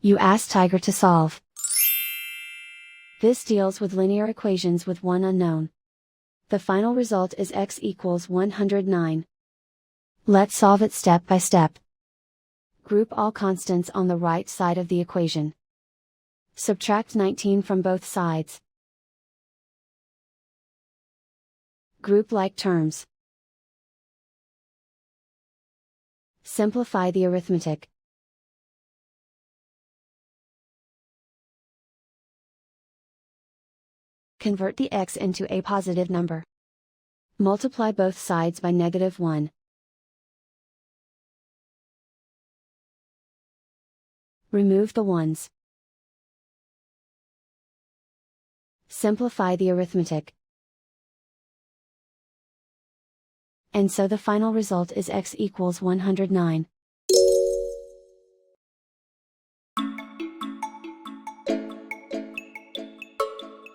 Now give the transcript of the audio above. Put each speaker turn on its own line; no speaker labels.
You ask Tiger to solve. This deals with linear equations with one unknown. The final result is x equals 109. Let's solve it step by step. Group all constants on the right side of the equation. Subtract 19 from both sides. Group like terms. Simplify the arithmetic. Convert the x into a positive number. Multiply both sides by -1. Remove the ones. Simplify the arithmetic. And so the final result is x equals 109.